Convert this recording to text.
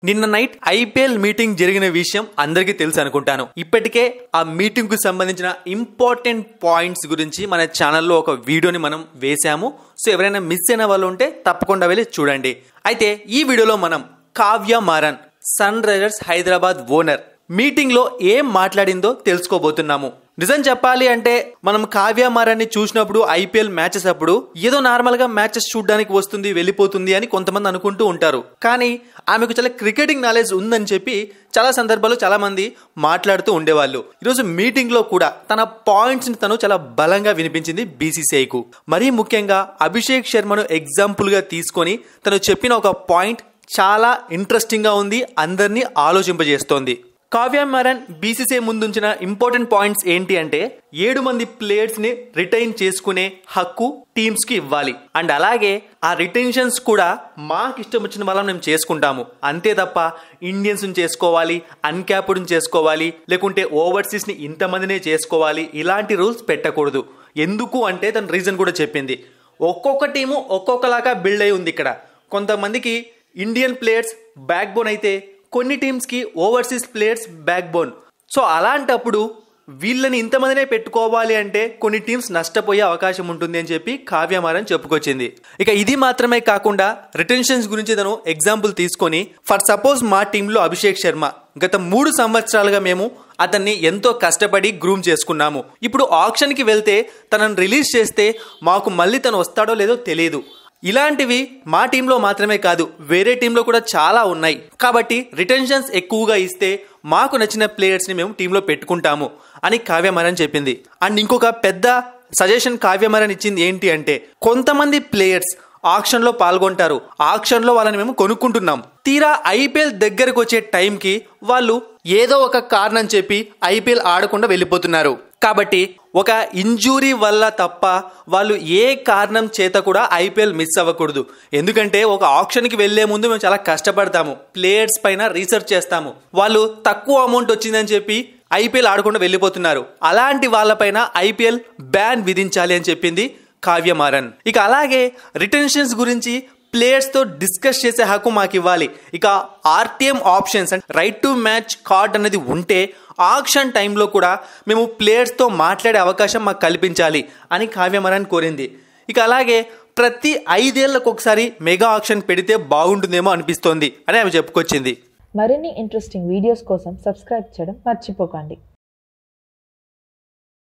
నిన్న night IPL meeting జరిగిన విషయం అందరికీ తెలుసు అనుకుంటాను. ఇప్పటికే ఆ మీటింగ్ కు సంబంధించిన ఇంపార్టెంట్ పాయింట్స్ గురించి మన ఛానల్లో ఒక వీడియోని మనం వేసాము. సో ఎవరైనా మిస్ అయిన వాళ్ళు ఉంటే తప్పకుండా వెళ్ళి చూడండి. అయితే ఈ వీడియోలో మనం Kavya Maran, Sunrisers Hyderabad owner, meeting లో ఏం మాట్లాడిందో తెలుసుకోబోతున్నాము. నిజం చెప్పాలి అంటే మనం కావ్య మారాన్ని చూసినప్పుడు ఐపీఎల్ మ్యాచెస్ అప్పుడు ఏదో నార్మల్ గా మ్యాచెస్ చూడడానికి వస్తుంది వెళ్ళిపోతుంది అని కొంతమంది అనుకుంటూ ఉంటారు. కానీ ఆమెకు చాలా క్రికెటింగ్ నాలెడ్జ్ ఉందని చెప్పి చాలా సందర్భాల్లో చాలా మంది మాట్లాడుతూ ఉండేవాళ్ళు. ఈరోజు మీటింగ్ లో కూడా తన పాయింట్స్ ని తను చాలా బలంగా వినిపించింది బీసీసీఐకు. మరీ ముఖ్యంగా అభిషేక్ శర్మను ఎగ్జాంపుల్ గా తీసుకొని తను చెప్పిన ఒక పాయింట్ చాలా ఇంట్రెస్టింగ్ గా ఉంది, అందరినీ ఆలోచింపజేస్తోంది. కావ్య మారన్ బీసీసీఐ ముందుంచిన ఇంపార్టెంట్ పాయింట్స్ ఏంటి అంటే 7 మంది ప్లేయర్స్ ని రిటైన్ చేసుకునే హక్కు టీమ్స్ కి ఇవ్వాలి. అండ్ అలాగే ఆ రిటెన్షన్స్ కూడా మాకు ఇష్టం వచ్చిన వాళ్ళని మేము చేసుకుంటాము, అంతే తప్ప ఇండియన్స్ ని చేసుకోవాలి, అన్క్యాప్డ్ ని చేసుకోవాలి, లేకుంటే ఓవర్సీస్ ని ఇంతమందినే చేసుకోవాలి, ఇలాంటి రూల్స్ పెట్టకూడదు. ఎందుకు అంటే తన రీజన్ కూడా చెప్పింది. ఒక్కొక్క టీము ఒక్కొక్కలాగా బిల్డ్ అయి ఉంది. ఇక్కడ కొంతమందికి ఇండియన్ ప్లేయర్స్ బ్యాక్ బోన్ అయితే కొన్ని టీమ్స్ కి overseas players back bone. So అలాంటప్పుడు వీళ్ళని ఇంతమందినే పెట్టుకోవాలి అంటే కొన్ని టీమ్స్ నష్టపోయే అవకాశం ఉంటుంది అని చెప్పి కావ్య మారన్ చెప్పుకొచ్చింది. ఇక ఇది మాత్రమే కాకుండా రిటెన్షన్స్ గురించి తను ఎగ్జాంపుల్ తీసుకొని, ఫర్ సపోజ్ మా టీంలో అభిషేక్ శర్మ గత 3 సంవత్సరాలుగా మేము అతన్ని ఎంతో కష్టపడి గ్రూమ్ చేసుకున్నాము. ఇప్పుడు ఆక్షన్ కి వెళ్తే తనను రిలీజ్ చేస్తే మాకు మళ్ళీ తను వస్తాడో లేదో తెలియదు. ఇలాంటివి మా టీంలో మాత్రమే కాదు, వేరే టీంలో కూడా చాలా ఉన్నాయి. కాబట్టి రిటెన్షన్స్ ఎక్కువగా ఇస్తే మాకు నచ్చిన ప్లేయర్స్ ని మేము టీంలో పెట్టుకుంటాము అని కావ్య మారన్ చెప్పింది. అండ్ ఇంకొక పెద్ద సజెషన్ కావ్య మారన్ ఇచ్చింది ఏంటి అంటే, కొంతమంది ప్లేయర్స్ ఆక్షన్ లో పాల్గొంటారు, ఆక్షన్ లో వాళ్ళని మేము కొనుక్కుంటున్నాం, తీరా ఐపీఎల్ దగ్గరకు వచ్చే టైంకి వాళ్ళు ఏదో ఒక కారణం చెప్పి ఐపీఎల్ ఆడకుండా వెళ్ళిపోతున్నారు. కాబట్టి ఒక ఇంజూరీ వల్ల తప్ప వాళ్ళు ఏ కారణం చేత కూడా ఐపీఎల్ మిస్ అవ్వకూడదు. ఎందుకంటే ఒక ఆప్షన్ కి వెళ్లే ముందు మేము చాలా కష్టపడతాము, ప్లేయర్స్ పైన రీసెర్చ్ చేస్తాము. వాళ్ళు తక్కువ అమౌంట్ వచ్చిందని చెప్పి ఐపీఎల్ ఆడకుండా వెళ్ళిపోతున్నారు. అలాంటి వాళ్ళపైన ఐపీఎల్ బ్యాన్ విధించాలి అని చెప్పింది కావ్య మారన్. ఇక అలాగే రిటెన్షన్స్ గురించి ప్లేయర్స్ తో డిస్కస్ చేసే హక్కు మాకు ఇవ్వాలి. ఇక RTM options and right to match card అనేది ఉంటే ఆక్షన్ టైంలో కూడా మేము ప్లేయర్స్ తో మాట్లాడే అవకాశం మాకు కల్పించాలి అని కావ్య మారన్ కోరింది. ఇక అలాగే ప్రతి 5 ఏళ్లకు ఒకసారి మెగా ఆక్షన్ పెడితే బాగుంటుందేమో అనిపిస్తోంది అని ఆమె చెప్పుకొచ్చింది. మరిన్ని ఇంట్రెస్టింగ్ వీడియోస్ కోసం సబ్స్క్రైబ్ చేయడం మర్చిపోకండి.